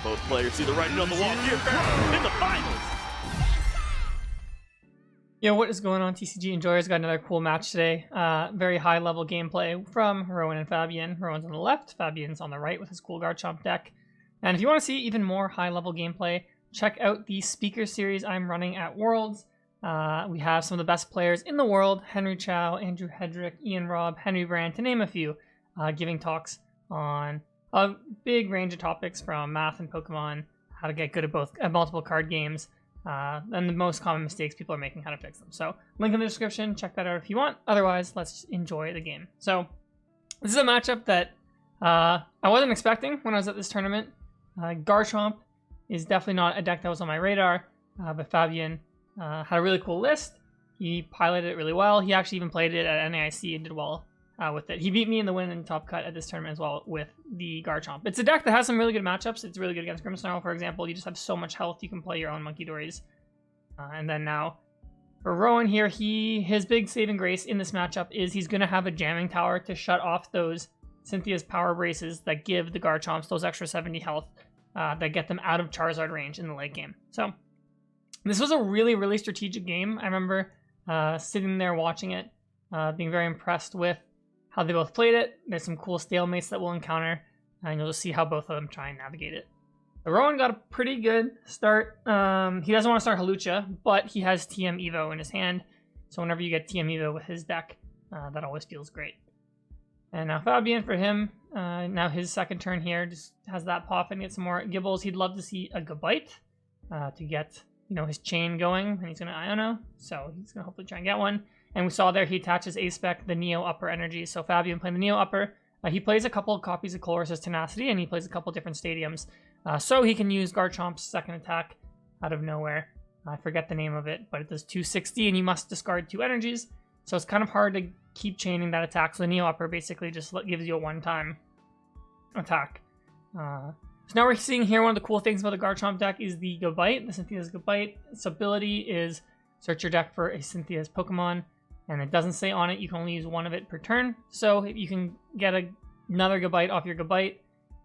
Both players see the writing on the wall here. Farah in the finals. Yo, what is going on, TCG enjoyers? Got another cool match today. Very high level gameplay from Rowan and Fabien. Rowan's on the left, Fabien's on the right with his cool Garchomp deck. And if you want to see even more high level gameplay, check out the speaker series I'm running at Worlds. We have some of the best players in the world: Henry Chow, Andrew Hedrick, Ian Robb, Henry Brand, to name a few, giving talks on a big range of topics from math and Pokemon, how to get good at multiple card games, and the most common mistakes people are making, how to fix them. So, link in the description, check that out if you want. Otherwise, let's enjoy the game. So, this is a matchup that I wasn't expecting when I was at this tournament. Garchomp is definitely not a deck that was on my radar, but Fabien had a really cool list. He piloted it really well. He actually even played it at NAIC and did well with it. He beat me in the win and top cut at this tournament as well with the Garchomp. It's a deck that has some really good matchups. It's really good against Grimmsnarl, for example. You just have so much health, you can play your own Monkey Dories. And then now, for Rowan here, his big saving grace in this matchup is he's going to have a jamming tower to shut off those Cynthia's power braces that give the Garchomps those extra 70 health that get them out of Charizard range in the late game. So, this was a really, really strategic game. I remember sitting there watching it, being very impressed with how they both played it. There's some cool stalemates that we'll encounter, and you'll just see how both of them try and navigate it. So Rowan got a pretty good start. He doesn't want to start Hawlucha, but he has TM Evo in his hand, so whenever you get TM Evo with his deck, that always feels great. And now Fabien, for him, now his second turn here, just has that pop and get some more Gibbles. He'd love to see a Gabite to get, his chain going, and he's going to Iono, so he's going to hopefully try and get one. And we saw there he attaches A-Spec, the Neo Upper energy. So Fabien playing the Neo Upper. He plays a couple of copies of Colress's Tenacity, and he plays a couple different stadiums. So he can use Garchomp's second attack out of nowhere. I forget the name of it, but it does 260, and you must discard 2 energies. So it's kind of hard to keep chaining that attack. So the Neo Upper basically just gives you a one-time attack. So now we're seeing here one of the cool things about the Garchomp deck is the Gabite, the Cynthia's Gabite. Its ability is search your deck for a Cynthia's Pokemon. And it doesn't say on it you can only use one of it per turn. So you can get another Gabite off your Gabite,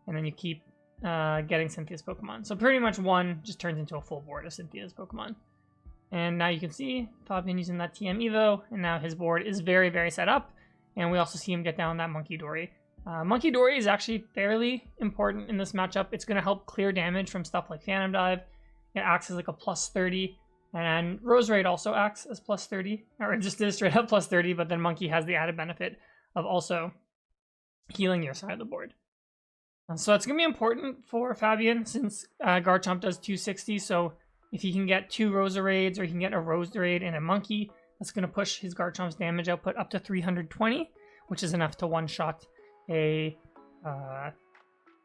and then you keep getting Cynthia's Pokemon. So pretty much one just turns into a full board of Cynthia's Pokemon. And now you can see Fabien using that TM Evo, and now his board is very, very set up. And we also see him get down that Monkey Dory. Monkey Dory is actually fairly important in this matchup. It's going to help clear damage from stuff like Phantom Dive. It acts as like a plus 30. And Roserade also acts as plus 30, or it just is straight up plus 30, but then Monkey has the added benefit of also healing your side of the board. So it's going to be important for Fabien since Garchomp does 260, so if he can get 2 Roserades or he can get a Roserade and a Monkey, that's going to push his Garchomp's damage output up to 320, which is enough to one-shot a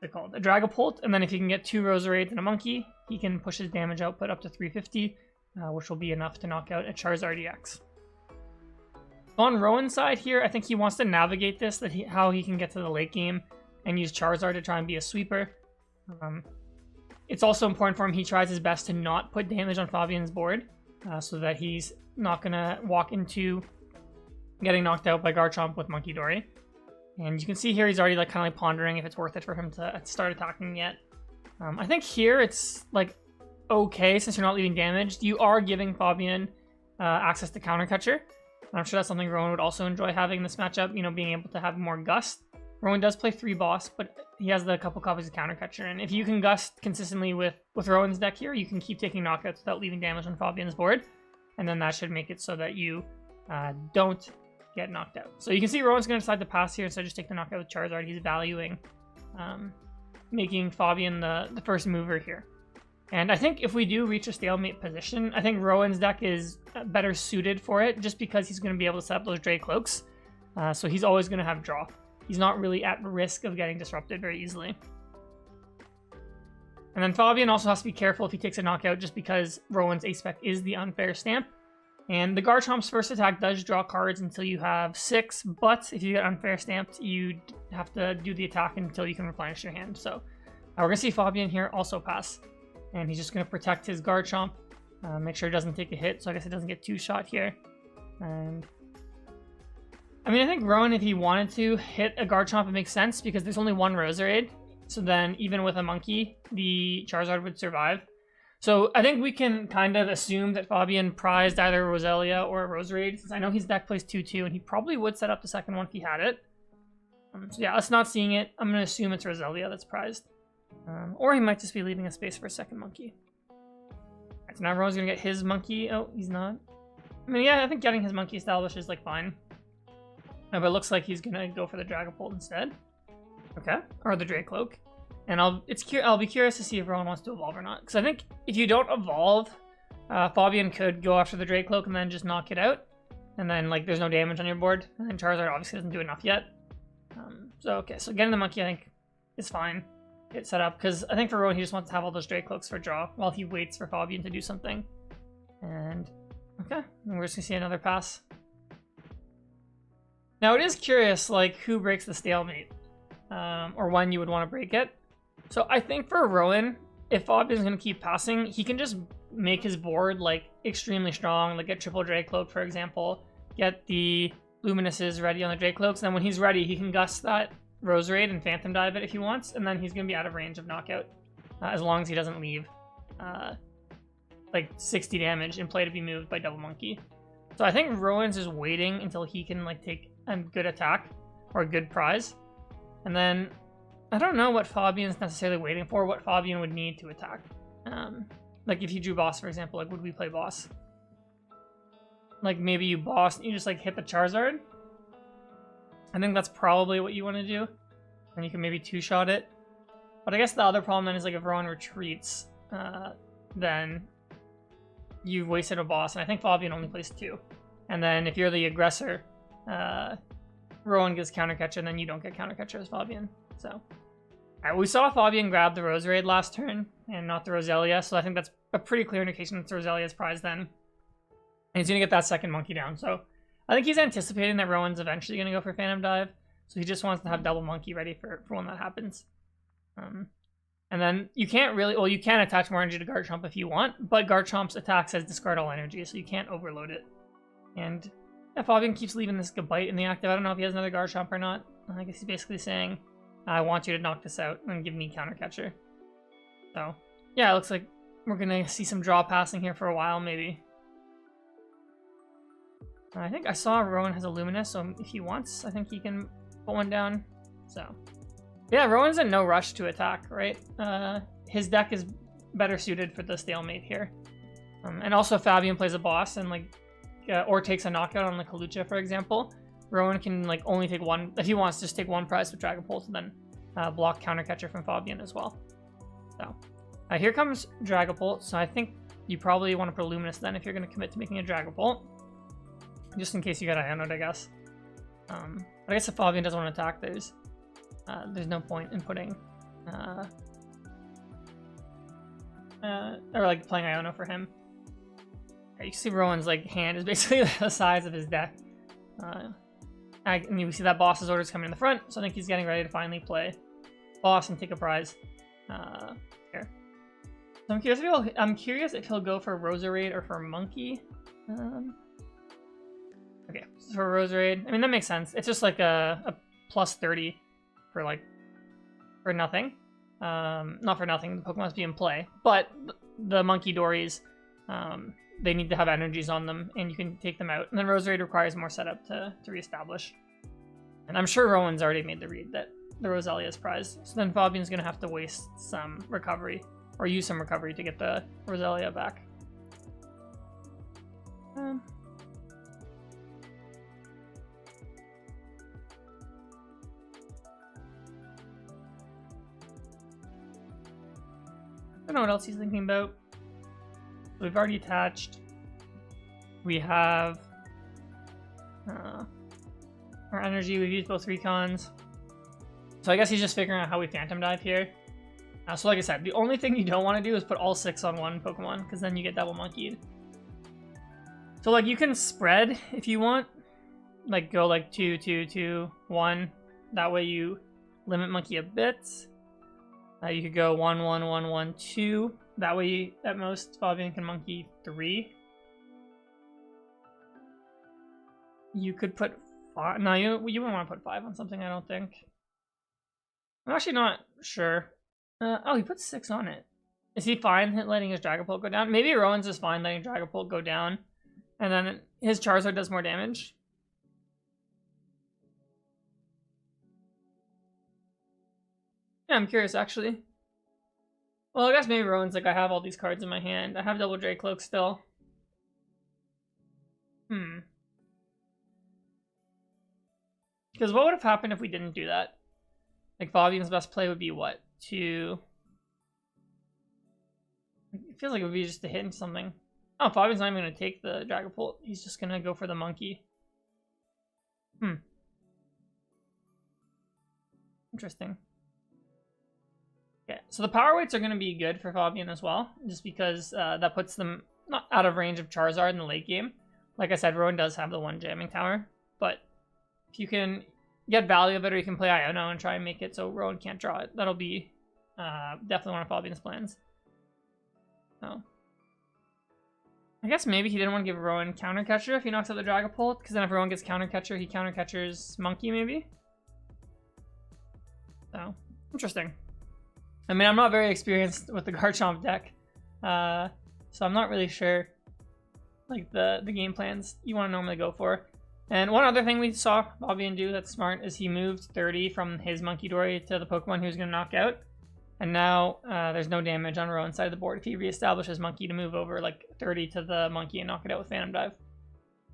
Dragapult, and then if he can get 2 Roserades and a Monkey, he can push his damage output up to 350, which will be enough to knock out a Charizard EX. On Rowan's side here, I think he wants to navigate this, how he can get to the late game and use Charizard to try and be a sweeper. It's also important for him, he tries his best to not put damage on Fabien's board, so that he's not going to walk into getting knocked out by Garchomp with Monkey Dory. And you can see here he's already kind of pondering if it's worth it for him to start attacking yet. I think here it's okay, since you're not leaving damaged. You are giving Fabien access to Counter Catcher. And I'm sure that's something Rowan would also enjoy having in this matchup, being able to have more Gust. Rowan does play 3 Boss, but he has a couple copies of Counter Catcher. And if you can Gust consistently with Rowan's deck here, you can keep taking knockouts without leaving damage on Fabien's board. And then that should make it so that you don't get knocked out. So you can see Rowan's going to decide to pass here, so just take the knockout with Charizard. He's valuing making Fabien the first mover here. And I think if we do reach a stalemate position, I think Rowan's deck is better suited for it, just because he's going to be able to set up those Dray Cloaks. So he's always going to have draw. He's not really at risk of getting disrupted very easily. And then Fabien also has to be careful if he takes a knockout, just because Rowan's A-Spec is the unfair stamp. And the Garchomp's first attack does draw cards until you have 6, but if you get unfair stamped, you have to do the attack until you can replenish your hand. So we're going to see Fabien here also pass. And he's just going to protect his Garchomp, make sure it doesn't take a hit, so I guess it doesn't get 2-shot here. And I mean, I think Rowan, if he wanted to hit a Garchomp, it makes sense because there's only one Roserade. So then even with a monkey, the Charizard would survive. So I think we can kind of assume that Fabien prized either Roselia or Roserade, since I know his deck plays 2-2, and he probably would set up the second one if he had it. So yeah, us not seeing it, I'm going to assume it's Roselia that's prized. Or he might just be leaving a space for a second monkey. Right, so now Rowan's going to get his monkey. Oh, he's not. I mean, yeah, I think getting his monkey established is, like, fine. But it looks like he's going to go for the Dragapult instead. Okay. Or the Dracloak. And I'll be curious to see if Rowan wants to evolve or not. Because I think if you don't evolve, Fabien could go after the Dracloak and then just knock it out. And then, like, there's no damage on your board. And then Charizard obviously doesn't do enough yet. Okay, so getting the monkey, I think, is fine. Get set up. Because I think for Rowan, he just wants to have all those Dracloaks for draw while he waits for Fabien to do something. And, okay. And we're just going to see another pass. Now, it is curious, like, who breaks the stalemate. Or when you would want to break it. So I think for Rowan, if Fabien's going to keep passing, he can just make his board, like, extremely strong. Like, get triple Dracloak, for example. Get the Luminuses ready on the Dracloaks. Then when he's ready, he can gust that Roserade and Phantom Dive it if he wants. And then he's going to be out of range of knockout. As long as he doesn't leave, like, 60 damage in play to be moved by Double Monkey. So I think Rowan's just waiting until he can, like, take a good attack or a good prize. And then I don't know what Fabien's necessarily waiting for, what Fabien would need to attack. Like if you drew boss, for example, like would we play boss? Like maybe you boss and you just like hit the Charizard. I think that's probably what you want to do. And you can maybe two-shot it. But I guess the other problem then is like if Rowan retreats, then you've wasted a boss. And I think Fabien only plays 2. And then if you're the aggressor, Rowan gets counter catcher, and then you don't get counter catcher as Fabien. So, we saw Fabien grab the Roserade last turn, and not the Roselia, so I think that's a pretty clear indication it's Roselia's prize then. And he's going to get that second monkey down, so I think he's anticipating that Rowan's eventually going to go for Phantom Dive, so he just wants to have double monkey ready for when that happens. And then you can't really, well, you can attach more energy to Garchomp if you want, but Garchomp's attack says discard all energy, so you can't overload it. And if Fabien keeps leaving this Gabite in the active, I don't know if he has another Garchomp or not. I guess he's basically saying, I want you to knock this out and give me counter catcher. So, yeah, it looks like we're going to see some draw passing here for a while, maybe. I think I saw Rowan has a Luminous, so if he wants, I think he can put one down. So, yeah, Rowan's in no rush to attack, right? His deck is better suited for the stalemate here. And also, Fabien plays a boss and, like, or takes a knockout on the Kalucha, for example. Rowan can like only take one, if he wants, just take one prize with Dragapult and then block counter catcher from Fabien as well. So here comes Dragapult. So I think you probably want to put Luminous then if you're going to commit to making a Dragapult, just in case you got Ionode, I guess. But I guess if Fabien doesn't want to attack, there's no point in putting or like playing Iono for him. You see Rowan's like hand is basically the size of his deck. And you see that boss's orders coming in the front, so I think he's getting ready to finally play boss and take a prize here. So I'm curious if he'll go for Roserade or for Monkey. Okay, so for Roserade, I mean that makes sense. It's just like a plus 30 for nothing. Not for nothing. The Pokemon must be in play, but the Monkey Dories. They need to have energies on them, and you can take them out. And then Roserade requires more setup to reestablish. And I'm sure Rowan's already made the read that the Roselia is prized. So then Fabien's going to have to waste some recovery, or use some recovery to get the Roselia back. I don't know what else he's thinking about. We've already attached. We have our energy. We've used both recons. So I guess he's just figuring out how we Phantom Dive here. So like I said, the only thing you don't want to do is put all 6 on one Pokemon, because then you get double monkeyed. So like you can spread if you want. Like go like 2, 2, 2, 1. That way you limit monkey a bit. You could go 1, 1, 1, 1, 2. That way, at most, Fabien can monkey 3. You could put 5. No, you wouldn't want to put 5 on something, I don't think. I'm actually not sure. Oh, he put 6 on it. Is he fine letting his Dragapult go down? Maybe Rowan's just fine letting Dragapult go down. And then his Charizard does more damage. Yeah, I'm curious actually. Well, I guess maybe Rowan's like, I have all these cards in my hand. I have Double Drake Cloak still. Because what would have happened if we didn't do that? Like, Fabien's best play would be what? To... It feels like it would be just to hit into something. Oh, Fabien's not even going to take the Dragapult. He's just going to go for the monkey. Interesting. Okay, so the power weights are going to be good for Fabien as well, just because that puts them not out of range of Charizard in the late game. Like I said, Rowan does have the 1 jamming tower, but if you can get value of it, or you can play Iono and try and make it so Rowan can't draw it, that'll be definitely one of Fabien's plans. So, I guess maybe he didn't want to give Rowan Counter Catcher if he knocks out the Dragapult, because then if Rowan gets Counter Catcher, he Counter Catchers Monkey maybe? So, interesting. I mean, I'm not very experienced with the Garchomp deck, so I'm not really sure like the game plans you want to normally go for. And one other thing we saw Fabien do that's smart is he moved 30 from his Monkey Dory to the Pokemon he was going to knock out. And now there's no damage on Rowan's side of the board if he reestablishes Monkey to move over like 30 to the Monkey and knock it out with Phantom Dive.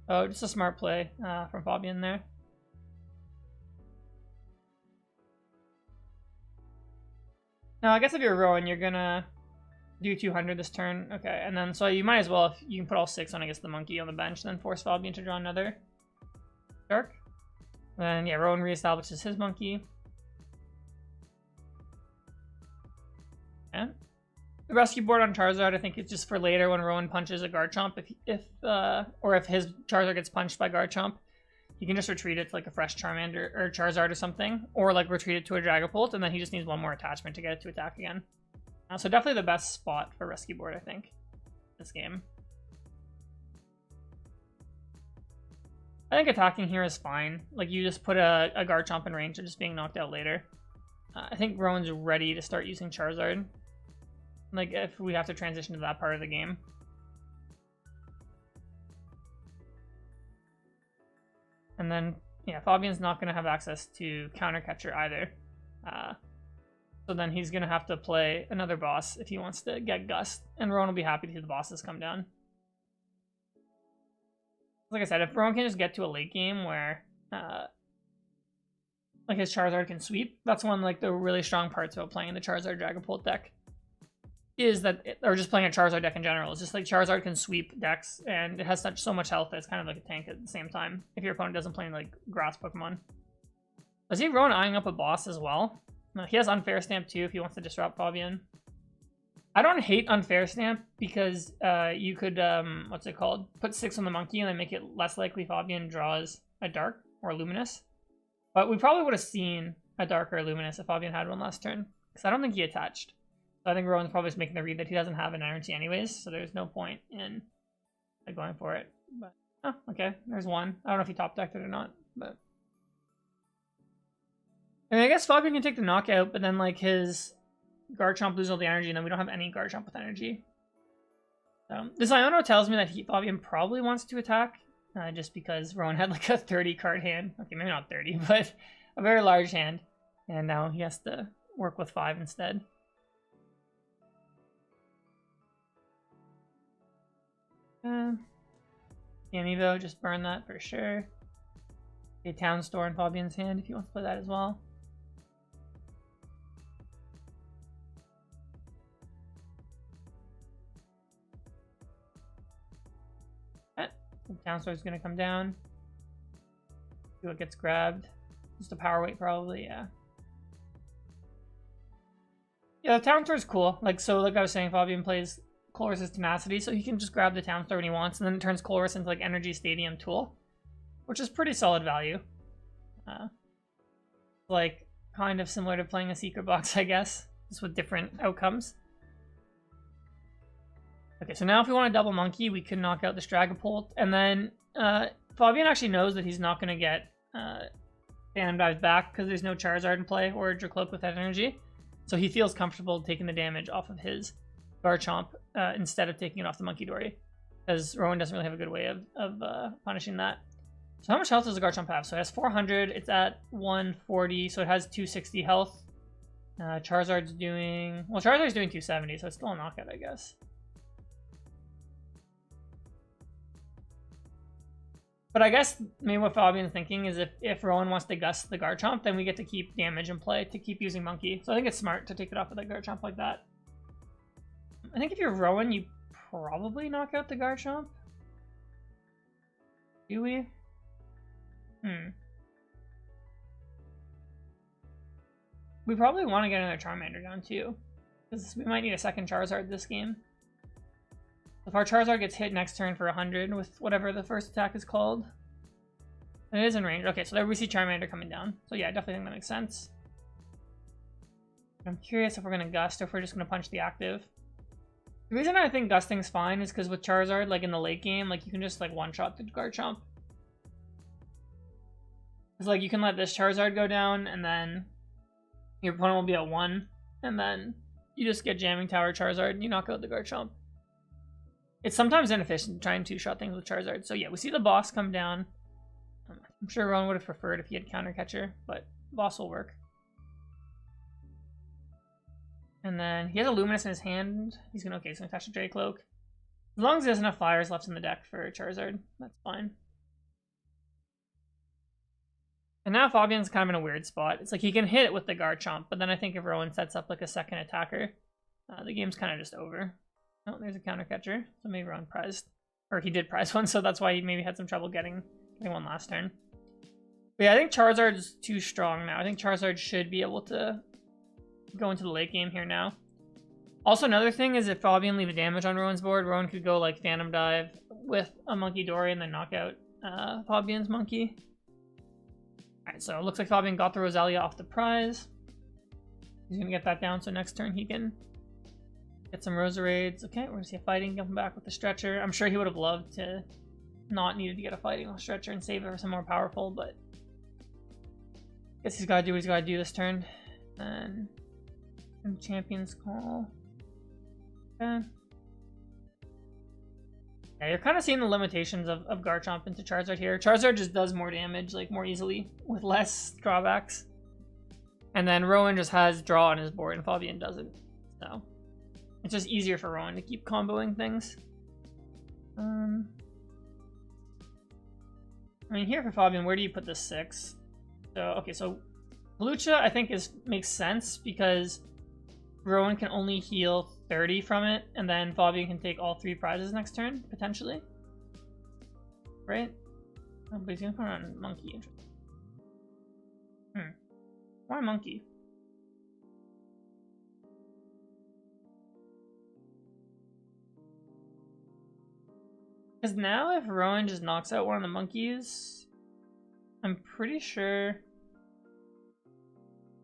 So just a smart play from Fabien there. Now I guess if you're Rowan, you're going to do 200 this turn. Okay, and then so you might as well, if you can put all 6 on, I guess, the Monkey on the bench, then force Fabien to draw another Dark. Then yeah, Rowan reestablishes his Monkey. Yeah. The rescue board on Charizard, I think it's just for later when Rowan punches a Garchomp. If his Charizard gets punched by Garchomp, you can just retreat it to like a fresh Charmander or Charizard or something, or like retreat it to a Dragapult, and then he just needs 1 more attachment to get it to attack again. So definitely the best spot for rescue board, I think, this game. I think attacking here is fine. Like, you just put a Garchomp in range of just being knocked out later. I think Rowan's ready to start using Charizard. Like, if we have to transition to that part of the game. And then, yeah, Fabien's not going to have access to Counter Catcher either. So then he's going to have to play another boss if he wants to get Gust. And Rowan will be happy to see the bosses come down. Like I said, if Rowan can just get to a late game where like his Charizard can sweep, that's one like the really strong parts about playing the Charizard Dragapult deck. Is that, or just playing a Charizard deck in general. It's just like Charizard can sweep decks, and it has so much health that it's kind of like a tank at the same time if your opponent doesn't play like grass Pokemon. I see Rowan eyeing up a boss as well. He has Unfair Stamp too if he wants to disrupt Fabien. I don't hate Unfair Stamp because you could, what's it called? Put 6 on the Monkey and then make it less likely Fabien draws a Dark or a Luminous. But we probably would have seen a Dark or a Luminous if Fabien had one last turn, because I don't think he attached. So I think Rowan's probably just making the read that he doesn't have an energy anyways, so there's no point in going for it. But, oh, okay, there's one. I don't know if he top decked it or not, but... I mean, I guess Fabien can take the knockout, but then, like, his Garchomp loses all the energy, and then we don't have any Garchomp with energy. This Iono tells me that Fabien probably wants to attack, just because Rowan had, like, a 30-card hand. Okay, maybe not 30, but a very large hand. And now he has to work with 5 instead. Evo, just burn that for sure. A Town Store in Fabien's hand if you want to play that as well. The Town Store is going to come down. See what gets grabbed. Just a power weight probably, yeah. Yeah, the Town Store is cool. Like, so like I was saying, Fabien plays Colress's Tenacity, so he can just grab the Town Store when he wants, and then it turns Colress into like Energy Stadium Tool, which is pretty solid value. Like, kind of similar to playing a Secret Box, I guess, just with different outcomes. Okay, so now if we want a double Monkey, we can knock out this Dragapult, and then Fabien actually knows that he's not going to get Phantom dives back because there's no Charizard in play or Dracloak with that energy. So he feels comfortable taking the damage off of his Garchomp instead of taking it off the Monkey Dory. Because Rowan doesn't really have a good way of punishing that. So how much health does the Garchomp have? So it has 400, it's at 140, so it has 260 health. Charizard's doing... Well, Charizard's doing 270, so it's still a knockout, I guess. But I guess maybe what Fabien's thinking is if Rowan wants to gust the Garchomp, then we get to keep damage in play to keep using Monkey. So I think it's smart to take it off with the Garchomp like that. I think if you're Rowan, you probably knock out the Garchomp. Do we? We probably want to get another Charmander down too, because we might need a second Charizard this game. If our Charizard gets hit next turn for 100 with whatever the first attack is called, and it is in range. Okay, so there we see Charmander coming down. So yeah, I definitely think that makes sense. I'm curious if we're going to Gust or if we're just going to punch the active. The reason I think Gusting's fine is because with Charizard, like in the late game, like you can just like one-shot the Garchomp. It's like you can let this Charizard go down and then your opponent will be at 1, and then you just get Jamming Tower Charizard and you knock out the Garchomp. It's sometimes inefficient to try and two-shot things with Charizard. So yeah, we see the boss come down. I'm sure Rowan would have preferred if he had Counter Catcher, but boss will work. And then he has a Luminous in his hand. He's gonna attach a Dracloak. As long as he has enough flyers left in the deck for Charizard, that's fine. And now Fabien's kind of in a weird spot. It's like he can hit it with the Garchomp, but then I think if Rowan sets up like a second attacker, the game's kind of just over. Oh, there's a Counter Catcher, so maybe Rowan prized. Or he did prize one, so that's why he maybe had some trouble getting one last turn. But yeah, I think Charizard's too strong now. I think Charizard should be able to go into the late game here now. Also, another thing is if Fabien leaves damage on Rowan's board, Rowan could go like Phantom Dive with a Monkey Dory and then knock out Fabien's Monkey. Alright, so it looks like Fabien got the Roselia off the prize. He's going to get that down, so next turn he can get some Roserades. Okay, we're going to see a Fighting come back with the Stretcher. I'm sure he would have loved to not needed to get a Fighting on Stretcher and save it for some more powerful, but I guess he's got to do what he's got to do this turn. And Champion's Call. Okay. Yeah, you're kind of seeing the limitations of Garchomp into Charizard here. Charizard just does more damage, like more easily, with less drawbacks. And then Rowan just has draw on his board and Fabien doesn't. So it's just easier for Rowan to keep comboing things. I mean, here for Fabien, where do you put the 6? So, okay, so Lucha I think makes sense because Rowan can only heal 30 from it, and then Fabien can take all 3 prizes next turn, potentially. Right? Oh, but he's gonna put on Monkey. Why Monkey? Because now if Rowan just knocks out one of the monkeys, I'm pretty sure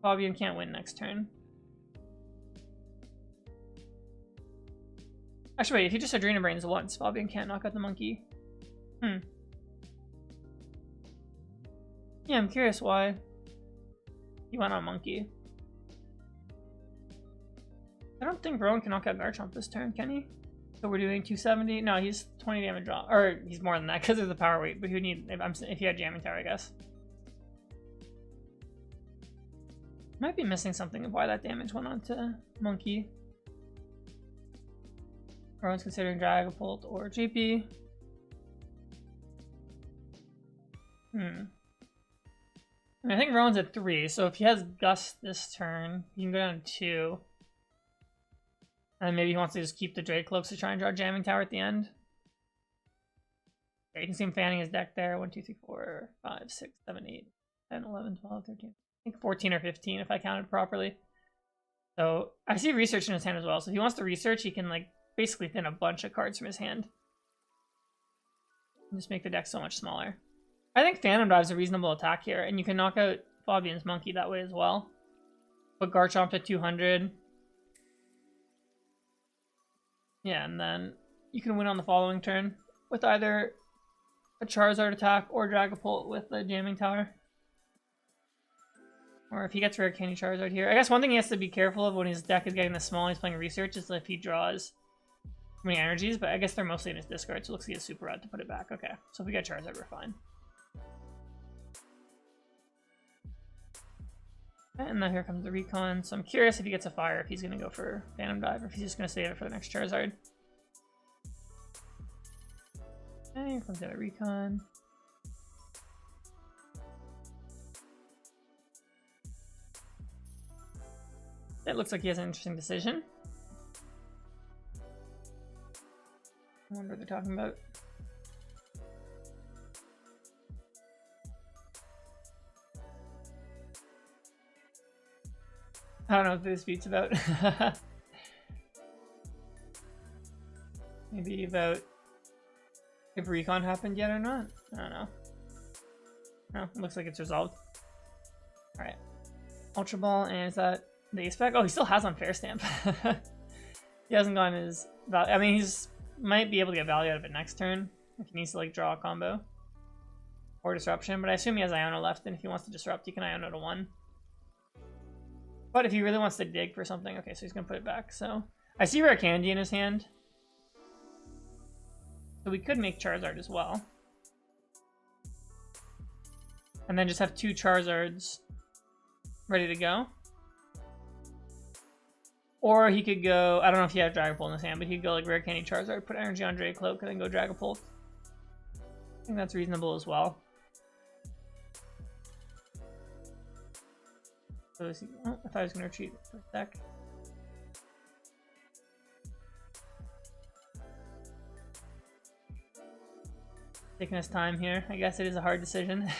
Fabien can't win next turn. Actually, wait, if he just Adrena Brains once, Fabien can't knock out the monkey. Yeah, I'm curious why he went on monkey. I don't think Rowan can knock out Garchomp this turn, can he? So we're doing 270? No, he's 20 damage off. Or he's more than that because of the power weight, but he would need, if he had Jamming Tower, I guess. Might be missing something of why that damage went on to monkey. Rowan's considering Dragapult or GP. I mean, I think Rowan's at 3, so if he has Gust this turn, he can go down to 2. And maybe he wants to just keep the Dracloaks to try and draw Jamming Tower at the end. Okay, you can see him fanning his deck there. 1, 2, 3, 4, 5, 6, 7, 8, 10, 11, 12, 13. I think 14 or 15 if I counted properly. So I see research in his hand as well. So if he wants to research, he can like basically thin a bunch of cards from his hand. And just make the deck so much smaller. I think Phantom Dive's a reasonable attack here, and you can knock out Fabien's Monkey that way as well. Put Garchomp to 200. Yeah, and then you can win on the following turn with either a Charizard attack or Dragapult with the Jamming Tower. Or if he gets Rare Candy Charizard here. I guess one thing he has to be careful of when his deck is getting this small and he's playing Research is if he draws many energies, but I guess they're mostly in his discard, so it looks like he has Super Rod to put it back. Okay, so if we get Charizard, we're fine. And now here comes the Recon, so I'm curious if he gets a Fire, if he's going to go for Phantom Dive, or if he's just going to save it for the next Charizard. Okay, here comes the other Recon. It looks like he has an interesting decision. I wonder what they're talking about. I don't know what the dispute's about. Maybe about if Recon happened yet or not? I don't know. No, it looks like it's resolved. Alright. Ultra Ball, and is that the ace spec? Oh, he still has Unfair Stamp. He hasn't gotten his value. I mean, he's might be able to get value out of it next turn if he needs to like draw a combo or disruption, but I assume he has Iono left, and if he wants to disrupt, he can Iono to 1. But if he really wants to dig for something, okay, so he's gonna put it back. So I see Rare Candy in his hand, so we could make Charizard as well, and then just have 2 Charizards ready to go. Or he could go, I don't know if he had Dragapult in his hand, but he could go like Rare Candy Charizard, put energy on Dracloak, and then go Dragapult. I think that's reasonable as well. So is he, oh, I thought I was going to retreat for a sec. Taking his time here. I guess it is a hard decision.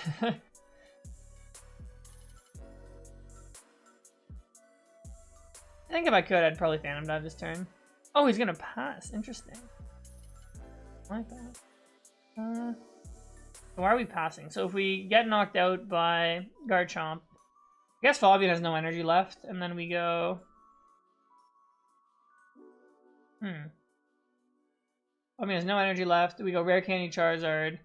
I think if I could, I'd probably Phantom Dive this turn. Oh, he's gonna pass. Interesting. I like that. So why are we passing? So if we get knocked out by Garchomp, I guess Fabien has no energy left, and then we go... Fabien has no energy left. We go Rare Candy Charizard.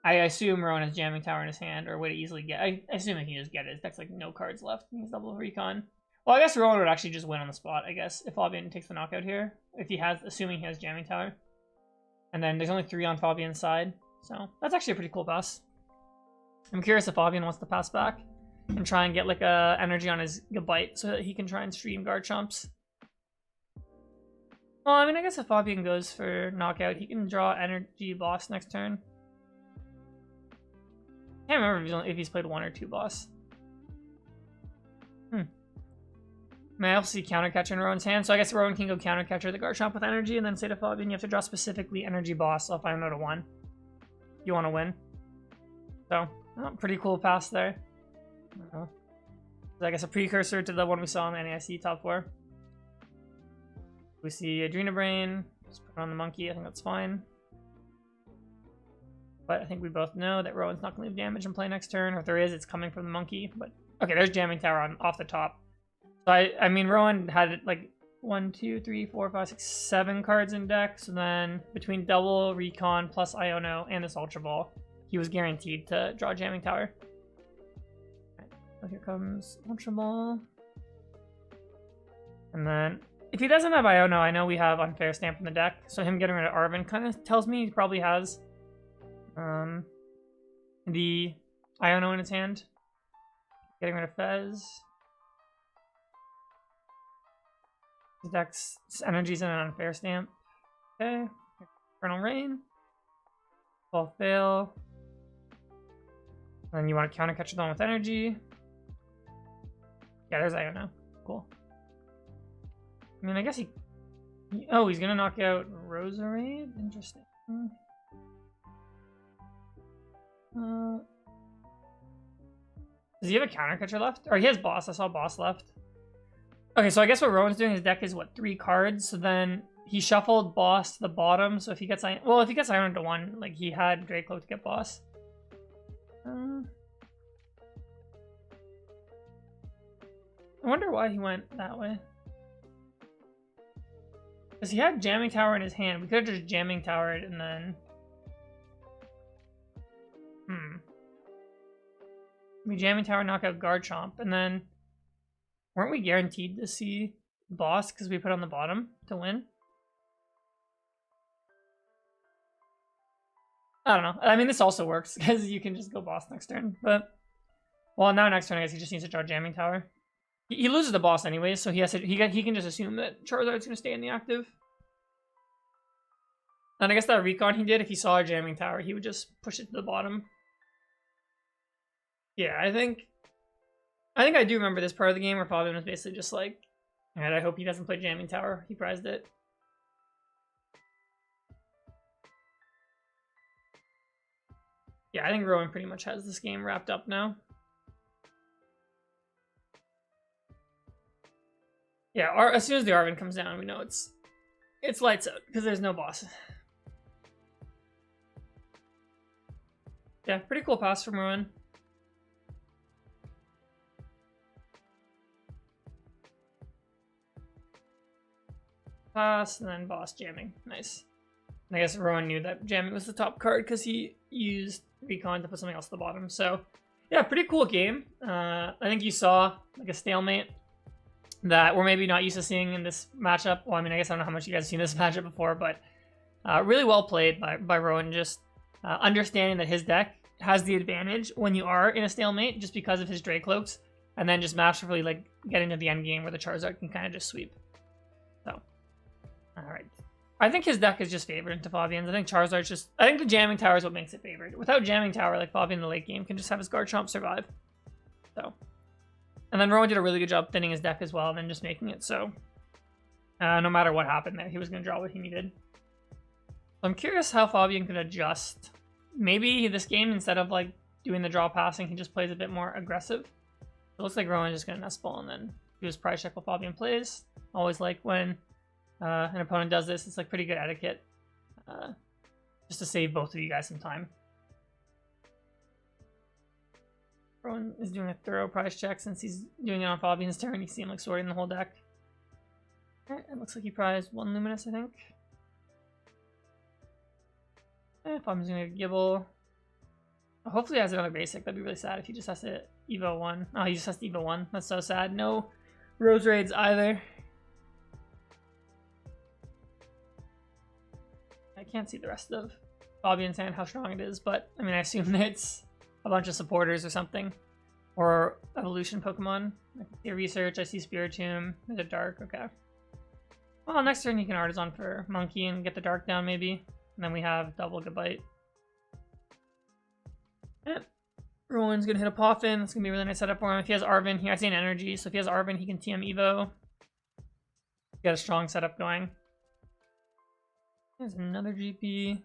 I assume Rowan has Jamming Tower in his hand, or a way to easily get... I assume he can just get it. His deck's like no cards left. He has double Recon. Well, I guess Rowan would actually just win on the spot, I guess, if Fabien takes the knockout here. If he has, assuming he has Jamming Tower. And then there's only 3 on Fabien's side. So that's actually a pretty cool pass. I'm curious if Fabien wants to pass back and try and get like a energy on his Gabite so that he can try and stream Garchomps. Well, I mean, I guess if Fabien goes for knockout, he can draw energy boss next turn. Can't remember if he's played 1 or 2 boss. I also see Counter Catcher in Rowan's hand, so I guess Rowan can go Counter Catcher the Garchomp with energy, and then say to Fabien, you have to draw specifically energy boss, so if I know to 1, you want to win. So, oh, pretty cool pass there. So I guess a precursor to the one we saw in the NAIC top 4. We see Adrena Brain, just put it on the monkey, I think that's fine. But I think we both know that Rowan's not going to leave damage and play next turn, or if there is, it's coming from the monkey. But okay, there's Jamming Tower on off the top. So I mean, Rowan had like 1, 2, 3, 4, 5, 6, 7 cards in deck. So then between double Recon plus Iono and this Ultra Ball, he was guaranteed to draw Jamming Tower. Right, so here comes Ultra Ball. And then if he doesn't have Iono, I know we have Unfair Stamp in the deck. So him getting rid of Arven kind of tells me he probably has the Iono in his hand. Getting rid of Fez. His deck's energy's in an Unfair Stamp. Okay. Eternal Rain. Fall Fail. And then you want to Counter Catch them with energy. Yeah, there's Iono. Cool. I mean, I guess he... Oh, he's gonna knock out Roserade? Interesting. Does he have a Counter Catcher left? Or he has Boss. I saw Boss left. Okay, so I guess what Rowan's doing, his deck is, what, 3 cards? So then he shuffled Boss to the bottom, so if he gets... Well, if he gets Iron to 1, like, he had Dracloak to get Boss. I wonder why he went that way. Because he had Jamming Tower in his hand. We could have just Jamming Towered and then... We Jamming Tower, knock out Garchomp, and then weren't we guaranteed to see boss because we put on the bottom to win? I don't know. I mean, this also works because you can just go boss next turn. But well, now next turn I guess he just needs to draw Jamming Tower. He loses the boss anyway, so he has to. He can just assume that Charizard's gonna stay in the active. And I guess that recon he did, if he saw a Jamming Tower, he would just push it to the bottom. Yeah, I think I do remember this part of the game where Fabien was basically just like, alright, I hope he doesn't play Jamming Tower. He prized it. Yeah, I think Rowan pretty much has this game wrapped up now. Yeah, as soon as the Arven comes down, we know it's lights out because there's no boss. Yeah, pretty cool pass from Rowan. Pass, and then boss jamming. Nice. And I guess Rowan knew that jamming was the top card because he used recon to put something else at the bottom. So, yeah, pretty cool game. I think you saw like a stalemate that we're maybe not used to seeing in this matchup. Well, I mean, I guess I don't know how much you guys have seen this matchup before, but really well played by Rowan. Just understanding that his deck has the advantage when you are in a stalemate just because of his Dracloaks, and then just masterfully like get into the end game where the Charizard can kind of just sweep. So, all right. I think his deck is just favored into Fabien's. I think Charizard's just... I think the Jamming Tower is what makes it favored. Without Jamming Tower, like Fabien in the late game can just have his Garchomp survive. So. And then Rowan did a really good job thinning his deck as well and then just making it so no matter what happened there, he was going to draw what he needed. So I'm curious how Fabien could adjust. Maybe this game, instead of like doing the draw passing, he just plays a bit more aggressive. It looks like Rowan's just going to nest ball and then do his prize check while Fabien plays. Always like when an opponent does this, it's like pretty good etiquette. Just to save both of you guys some time. Rowan is doing a thorough prize check since he's doing it on Fabien's turn. You see him like sorting the whole deck. Alright, it looks like he prized 1 Luminous, I think. Fabien's gonna Gibble. Oh, hopefully he has another basic. That'd be really sad if he just has to Evo 1. Oh, he just has to Evo 1. That's so sad. No Roserades either. I can't see the rest of Fabien's hand, how strong it is, but I mean, I assume it's a bunch of supporters or something. Or evolution Pokemon. I can see a research, I see Spiritomb, there's a dark, okay. Well, next turn you can Artisan for Monkey and get the dark down maybe. And then we have double Gabite. Yeah. Rowan's gonna hit a Poffin, that's gonna be a really nice setup for him. If he has Arven, he has an energy, so if he has Arven, he can TM Evo. Get a strong setup going. There's another GP.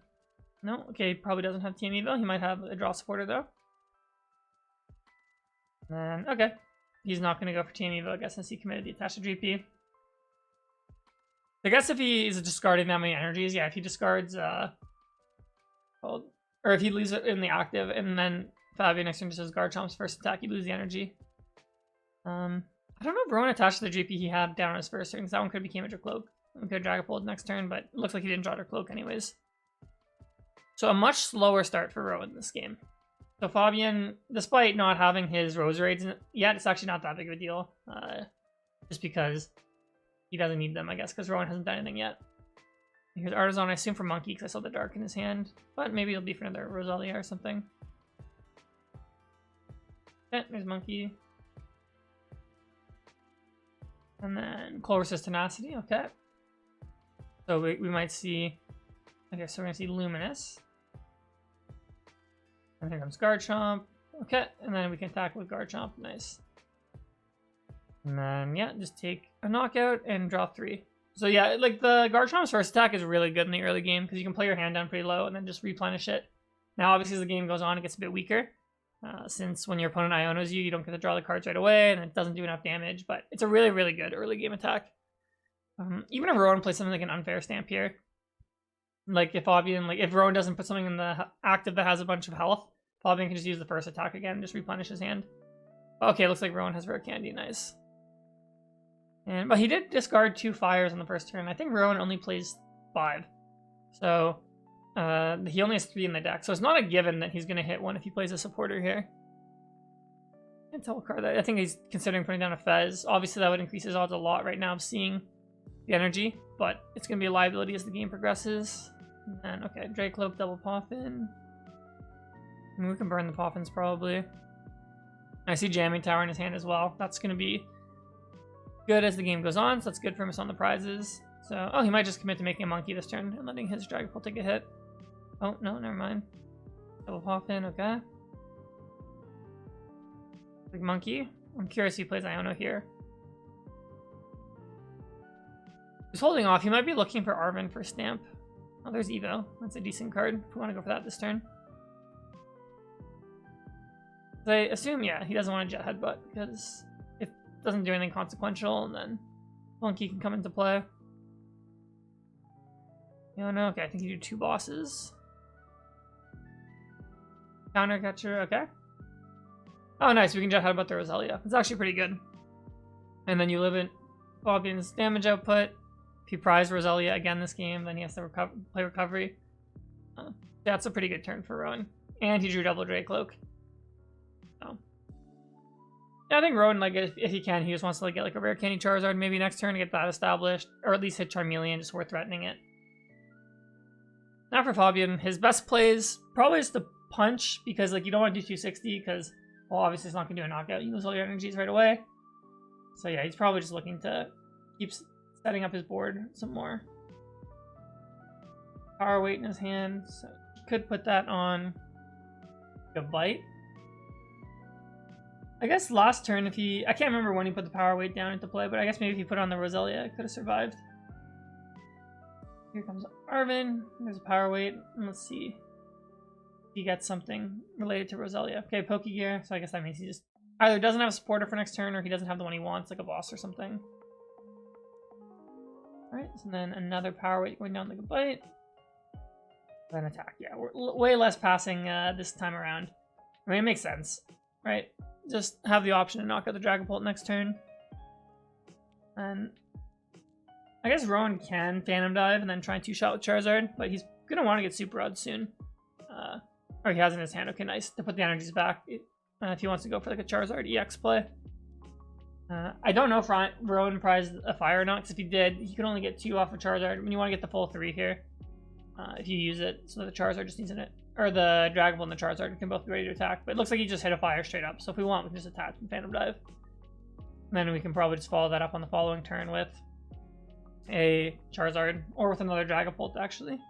No, okay, he probably doesn't have TM Evo. He might have a draw supporter though. And okay, he's not going to go for TM Evo, I guess, since he committed the attach to GP. I guess if he is discarding that many energies, yeah, if he discards, or if he leaves it in the active and then Fabien next turn just does Garchomp's first attack, you lose the energy. I don't know if Rowan attached to the GP he had down on his first turn, because that one could have became a Dracloak. We could have Dragapult next turn, but it looks like he didn't draw Dracloak anyways. So a much slower start for Rowan in this game. So Fabien, despite not having his Roserades yet, it's actually not that big of a deal. Just because he doesn't need them, I guess, because Rowan hasn't done anything yet. Here's Artisan, I assume for Monkey, because I saw the dark in his hand. But maybe it'll be for another Rosalia or something. Okay, there's Monkey. And then Clover's Tenacity, okay. So we might see... Okay, so we're going to see Luminous. And here comes Garchomp. Okay, and then we can attack with Garchomp. Nice. And then, yeah, just take a knockout and draw 3. So yeah, like the Garchomp's first attack is really good in the early game because you can play your hand down pretty low and then just replenish it. Now, obviously, as the game goes on, it gets a bit weaker. Since when your opponent Ionos you, you don't get to draw the cards right away and it doesn't do enough damage. But it's a really, really good early game attack. Even if Rowan plays something like an Unfair Stamp here, like if Fabien, like if Rowan doesn't put something in the active that has a bunch of health, Fabien can just use the first attack again and just replenish his hand. Okay, looks like Rowan has Rare Candy, nice. But he did discard 2 fires on the first turn. I think Rowan only plays 5. So he only has 3 in the deck. So it's not a given that he's going to hit one if he plays a supporter here. Can't tell what card that. I think he's considering putting down a Fez. Obviously, that would increase his odds a lot right now of seeing the energy, but it's going to be a liability as the game progresses. And then, okay, Dragapult, double Poffin. I mean, we can burn the Poffins probably. I see Jamming Tower in his hand as well. That's going to be good as the game goes on, so that's good for him on the prizes. So, oh, he might just commit to making a monkey this turn and letting his Dragapult take a hit. Oh, no, never mind. Double Poffin, okay. Big monkey. I'm curious if he plays Iono here. He's holding off. He might be looking for Arven for Stamp. Oh, there's Evo. That's a decent card if we want to go for that this turn. So I assume, yeah, he doesn't want to Jet Headbutt because it doesn't do anything consequential, and then Monkey can come into play. You don't know? Okay, I think you do 2 bosses. Counter Catcher, okay. Oh, nice. We can Jet Headbutt the Roselia. It's actually pretty good. And then you limit Fabien's damage output. If you prize Roselia again this game, then he has to play Recovery. That's a pretty good turn for Rowan. And he drew double Dracloak. So. Yeah, I think Rowan, like, if he can, he just wants to like, get like a rare candy Charizard maybe next turn to get that established. Or at least hit Charmeleon just before threatening it. Now for Fabien, his best plays probably is the punch, because like you don't want to do 260 because, well, obviously it's not going to do a knockout. You lose all your energies right away. So yeah, he's probably just looking to keep setting up his board some more. Power Weight in his hand, so he could put that on a Bite. I guess last turn, if he... I can't remember when he put the Power Weight down into play, but I guess maybe if he put it on the Roselia, it could have survived. Here comes Arven. There's a Power Weight. And let's see if he gets something related to Roselia. Okay, Pokegear, so I guess that means he just either doesn't have a supporter for next turn or he doesn't have the one he wants, like a boss or something. Alright, so then another Power Weight going down like a Bite. Then attack. Yeah, we're way less passing this time around. I mean, it makes sense, right? Just have the option to knock out the Dragapult next turn. And I guess Rowan can Phantom Dive and then try and 2-shot with Charizard, but he's going to want to get Super Rod soon. Or he has it in his hand. Okay, nice. To put the energies back if he wants to go for like a Charizard EX play. I don't know if Rowan prized a Fire or not, because if he did, he could only get 2 off of Charizard. I mean, you want to get the full 3 here. If you use it, so the Charizard just needs it. Or the Dragapult and the Charizard can both be ready to attack. But it looks like he just hit a Fire straight up. So if we want, we can just attach and Phantom Dive. And then we can probably just follow that up on the following turn with a Charizard. Or with another Dragapult, actually.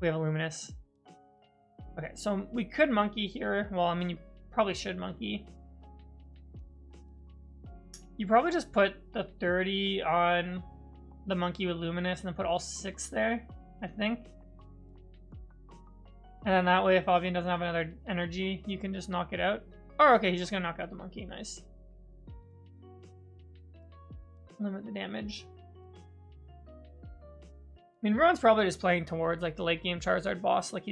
We have a Luminous. Okay, so we could Monkey here. Well, I mean, you probably should Monkey. You probably just put the 30 on the Monkey with Luminous and then put all 6 there, I think. And then that way, if Fabien doesn't have another energy, you can just knock it out. Or, okay, he's just going to knock out the Monkey. Nice. Limit the damage. I mean, Rowan's probably just playing towards, like, the late-game Charizard boss, like,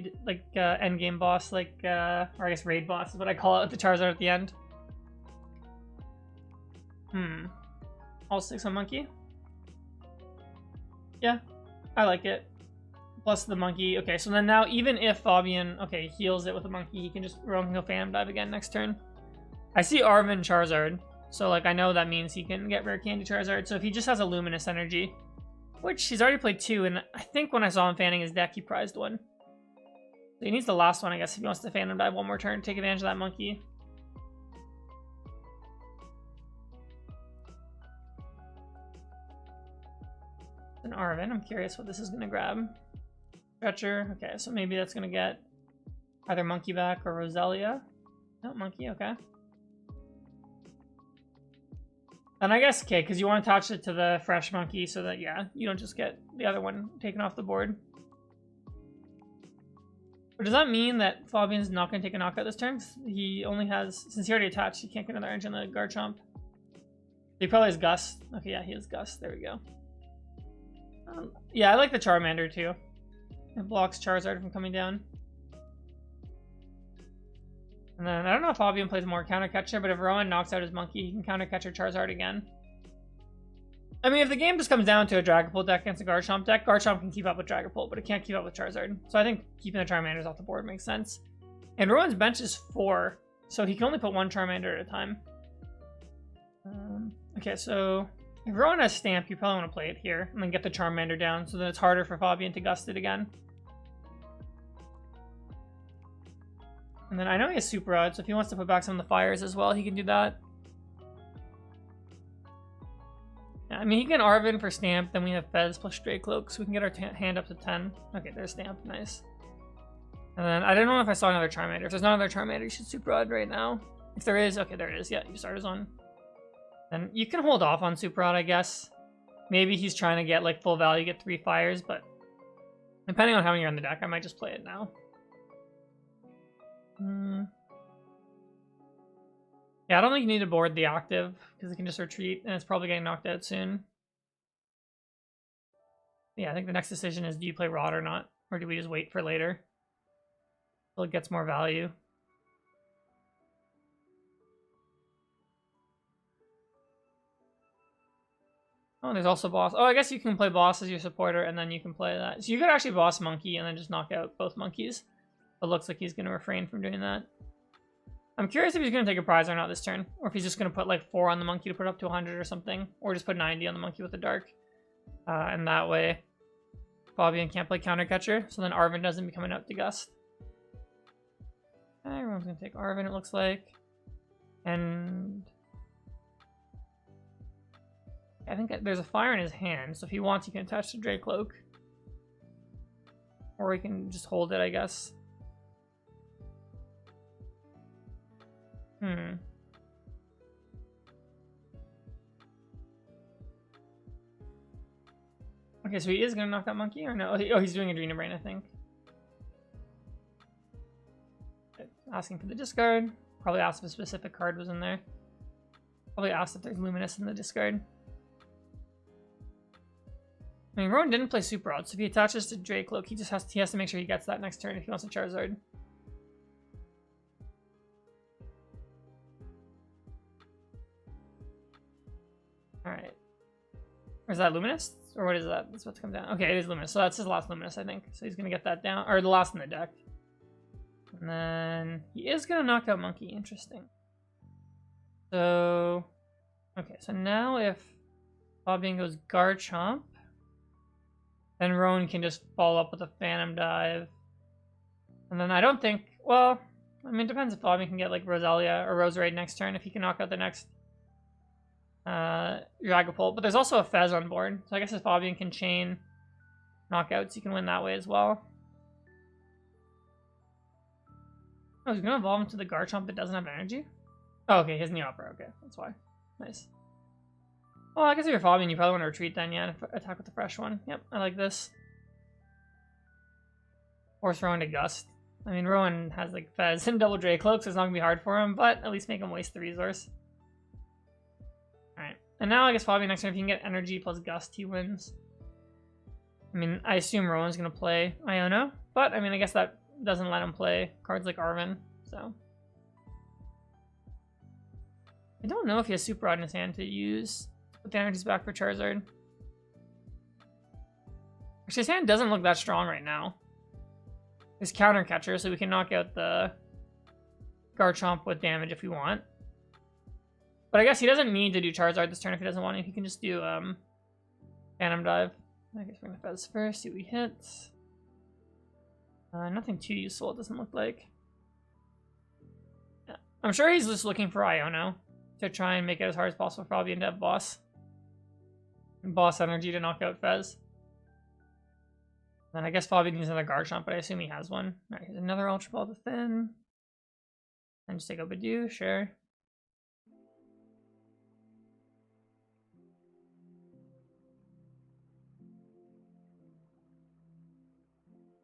end-game boss, like, or I guess raid boss is what I call it, with the Charizard at the end. All 6 on Monkey? Yeah, I like it. Plus the Monkey. Okay, so then now even if Fabien, okay, heals it with a Monkey, he can just Rowan can go Phantom Dive again next turn. I see Arven Charizard, so like I know that means he can get Rare Candy Charizard. So if he just has a Luminous energy, which he's already played 2, and I think when I saw him fanning his deck, he prized 1. So he needs the last one, I guess, if he wants to Phantom Dive one more turn, take advantage of that Monkey. An Arven. I'm curious what this is going to grab. Stretcher. Okay, so maybe that's going to get either Monkey back or Roselia. No, Monkey, okay. And I guess, okay, because you want to attach it to the fresh Monkey so that, yeah, you don't just get the other one taken off the board. But does that mean that Fabien's not going to take a knockout this turn? He only has, since he already attached, he can't get another engine on the Garchomp. He probably has Gust. Okay, yeah, he has Gust. There we go. Yeah, I like the Charmander too. It blocks Charizard from coming down. And then I don't know if Fabien plays more Counter Catcher, but if Rowan knocks out his Monkey, he can Counter Catcher Charizard again. I mean, if the game just comes down to a Dragapult deck against a Garchomp deck, Garchomp can keep up with Dragapult, but it can't keep up with Charizard. So I think keeping the Charmanders off the board makes sense. And Rowan's bench is 4, so he can only put 1 Charmander at a time. Okay, so if Rowan has Stamp, you probably want to play it here and then get the Charmander down so that it's harder for Fabien to gust it again. And then I know he has Super Rod, so if he wants to put back some of the fires as well, he can do that. Yeah, I mean, he can Arven for Stamp, then we have Fez plus Stray Cloak, so we can get our hand up to 10. Okay, there's Stamp, nice. And then I don't know if I saw another Charmander. If there's not another Charmander, you should Super Rod right now. If there is, okay, there it is. Yeah, you start his on. Then you can hold off on Super Rod, I guess. Maybe he's trying to get like full value, get 3 fires, but depending on how many are in the deck, I might just play it now. Yeah, I don't think you need to board the active because it can just retreat and it's probably getting knocked out soon. Yeah, I think the next decision is do you play Rod or not? Or do we just wait for later? So it gets more value. Oh, there's also Boss. Oh, I guess you can play Boss as your supporter and then you can play that. So you could actually Boss Monkey and then just knock out both monkeys. It looks like he's going to refrain from doing that. I'm curious if he's going to take a prize or not this turn. Or if he's just going to put like 4 on the monkey to put up to 100 or something. Or just put 90 on the monkey with the dark. And that way, Fabien can't play counter catcher. So then Arven doesn't become an out to gust. Okay, everyone's going to take Arven, it looks like. And I think there's a fire in his hand. So if he wants, he can attach to Drake Cloak. Or he can just hold it, I guess. Okay, so he is going to knock that monkey, or no? Oh, he's doing Adrena Brain, I think. Asking for the discard. Probably asked if a specific card was in there. Probably asked if there's Luminous in the discard. I mean, Rowan didn't play Super Rod, so if he attaches to Drake Cloak, he has to make sure he gets that next turn if he wants a Charizard. Alright. Or is that Luminous? Or what is that? That's what's come down. Okay, it is Luminous. So that's his last Luminous, I think. So he's going to get that down. Or the last in the deck. And then he is going to knock out Monkey. Interesting. So, okay. So now if Fabien goes Garchomp, then Rowan can just follow up with a Phantom Dive. And then I don't think... Well, I mean, it depends if Fabien can get like Roselia or Roserade next turn. If he can knock out the next... Dragapult, but there's also a Fez on board, so I guess if Fabien can chain knockouts, you can win that way as well. Oh, he's gonna evolve into the Garchomp that doesn't have energy? Oh, okay, he has Neopera, okay, that's why. Nice. Well, I guess if you're Fabien, you probably want to retreat then, yeah, and attack with the fresh one. Yep, I like this. Force Rowan to Gust. I mean, Rowan has like Fez and Double Drake Cloak, so it's not gonna be hard for him, but at least make him waste the resource. Alright, and now I guess Fabien next turn, if he can get energy plus Gust, he wins. I mean, I assume Rowan's going to play Iono, but I mean, I guess that doesn't let him play cards like Arven, so. I don't know if he has Super Rod in his hand to use, put the energies back for Charizard. Actually, his hand doesn't look that strong right now. His counter catcher, so we can knock out the Garchomp with damage if we want. But I guess he doesn't need to do Charizard this turn if he doesn't want to. He can just do Phantom Dive. I guess we're going to Fez first, see what we hit. Nothing too useful, it doesn't look like. Yeah. I'm sure he's just looking for Iono to try and make it as hard as possible for Fabien to have Boss. And Boss energy to knock out Fez. Then I guess Fabien needs another Garchomp, but I assume he has one. Alright, here's another Ultra Ball to Thin. And just take a Badoo, sure.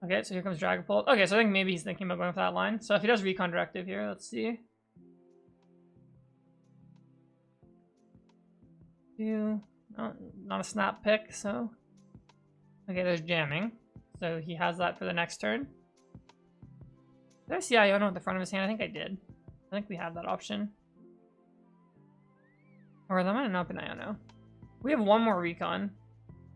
Okay, so here comes Dragapult. Okay, so I think maybe he's thinking about going for that line. So if he does Recon Directive here, let's see. No, not a snap pick, so. Okay, there's Jamming. So he has that for the next turn. Did I see Iono at the front of his hand? I think I did. I think we have that option. Or that might have not been Iono. We have one more Recon.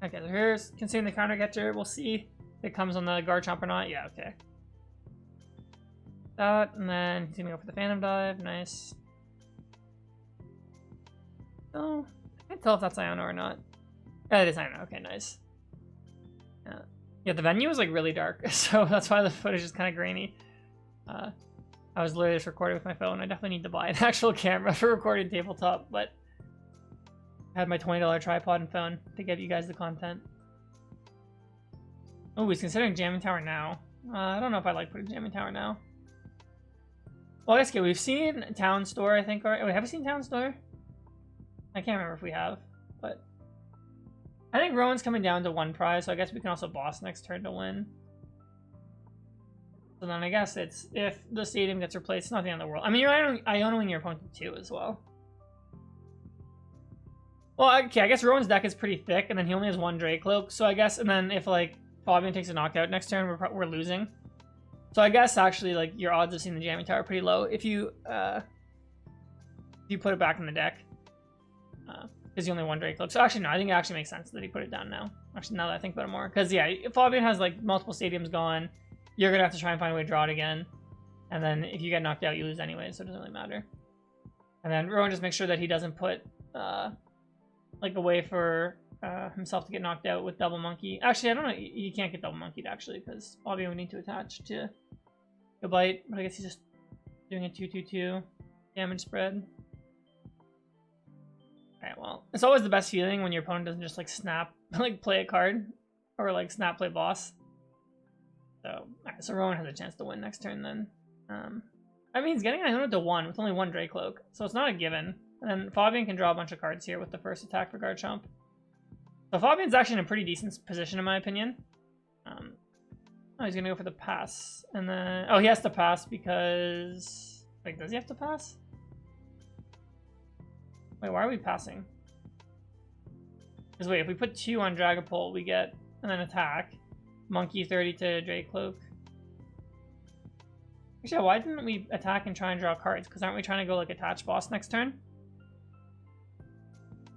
Okay, so here's considering the counter catcher. We'll see. It comes on the Garchomp or not? Yeah, okay. That, and then he's gonna go for the Phantom Dive. Nice. Oh, Can't tell if that's Iono or not. Yeah, it is Iono. Okay, nice. Yeah, the venue is like really dark, so that's why the footage is kind of grainy. I was literally just recording with my phone. I definitely need to buy an actual camera for recording tabletop, but I had my $20 tripod and phone to give you guys the content. Oh, he's considering jamming tower now. I don't know if I like putting jamming tower now. Well, I guess, okay, we've seen Town Store, I think. Wait, have we seen Town Store? I can't remember if we have, but I think Rowan's coming down to 1 prize, so I guess we can also boss next turn to win. So then I guess it's, if the stadium gets replaced, it's not the end of the world. I mean, you're Ionoing your opponent too as well. Well, okay, I guess Rowan's deck is pretty thick, and then he only has 1 Dracloak, so I guess, and then if, like, Fabien takes a knockout next turn, we're losing. So I guess, actually, like, your odds of seeing the jamming tower are pretty low if you put it back in the deck. Because you only 1 Dracloak. So actually, no, I think it actually makes sense that he put it down now. Actually, now that I think about it more. Because, yeah, if Fabien has, like, multiple stadiums gone, you're going to have to try and find a way to draw it again. And then if you get knocked out, you lose anyway, so it doesn't really matter. And then Rowan just makes sure that he doesn't put, like, a way for himself to get knocked out with Double Monkey. Actually, I don't know. You can't get Double Monkeyed, actually, because Fabien would need to attach to a bite. But I guess he's just doing a 2/2/2 damage spread. Alright, well, it's always the best feeling when your opponent doesn't just, like, snap, like, play a card, or, like, snap play boss. So, alright, so Rowan has a chance to win next turn, then. I mean, he's getting Iono to 1 with only 1 Dracloak, so it's not a given. And then Fabien can draw a bunch of cards here with the first attack for Garchomp. So Fabien's actually in a pretty decent position, in my opinion. Oh, he's gonna go for the pass. And then, oh, he has to pass because, wait, does he have to pass? Wait, why are we passing? Because wait, if we put 2 on Dragapult, we get, and then attack. Monkey 30 to Dracloak. Actually, why didn't we attack and try and draw cards? Because aren't we trying to go, like, attach boss next turn?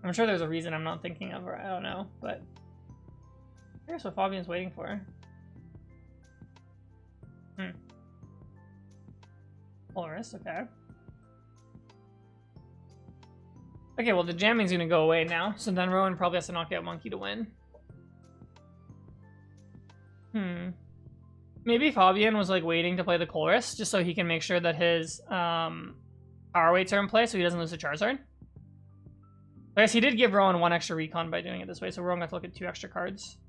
I'm sure there's a reason I'm not thinking of, or I don't know, but here's what Fabien's waiting for. Polaris, okay. Okay, well, the jamming's gonna go away now, so then Rowan probably has to knock out Monkey to win. Maybe Fabien was, like, waiting to play the Chorus, just so he can make sure that his power weights are in play, so he doesn't lose to Charizard. I guess he did give Rowan 1 extra recon by doing it this way, so Rowan got to look at 2 extra cards.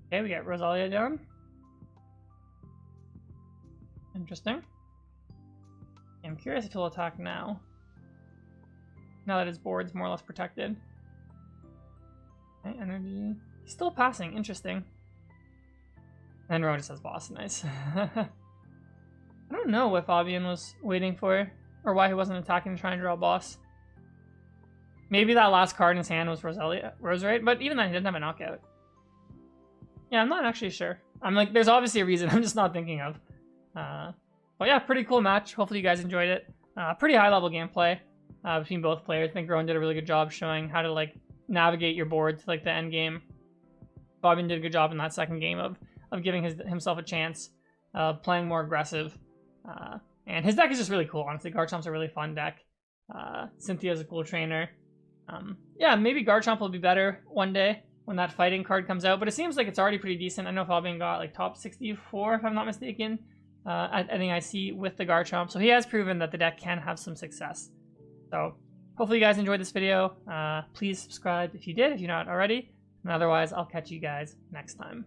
Okay, we got Rosalia down. Interesting. I'm curious if he'll attack now. Now that his board's more or less protected. Okay, energy. He's still passing. Interesting. And Rowan just has boss. Nice. I don't know what Fabien was waiting for, or why he wasn't attacking to try and draw a boss. Maybe that last card in his hand was Roserade, but even then he didn't have a knockout. Yeah, I'm not actually sure. I'm like, there's obviously a reason I'm just not thinking of. But yeah, pretty cool match. Hopefully you guys enjoyed it. Pretty high level gameplay between both players. I think Rowan did a really good job showing how to, like, navigate your board to, like, the end game. Fabien did a good job in that second game of giving himself a chance, playing more aggressive. And his deck is just really cool, honestly. Garchomp's a really fun deck. Cynthia's a cool trainer. Yeah, maybe Garchomp will be better one day when that fighting card comes out, but it seems like it's already pretty decent. I know Fabien got, like, top 64, if I'm not mistaken, at NAIC with the Garchomp, so he has proven that the deck can have some success. So hopefully you guys enjoyed this video. Please subscribe if you did, if you're not already, and otherwise I'll catch you guys next time.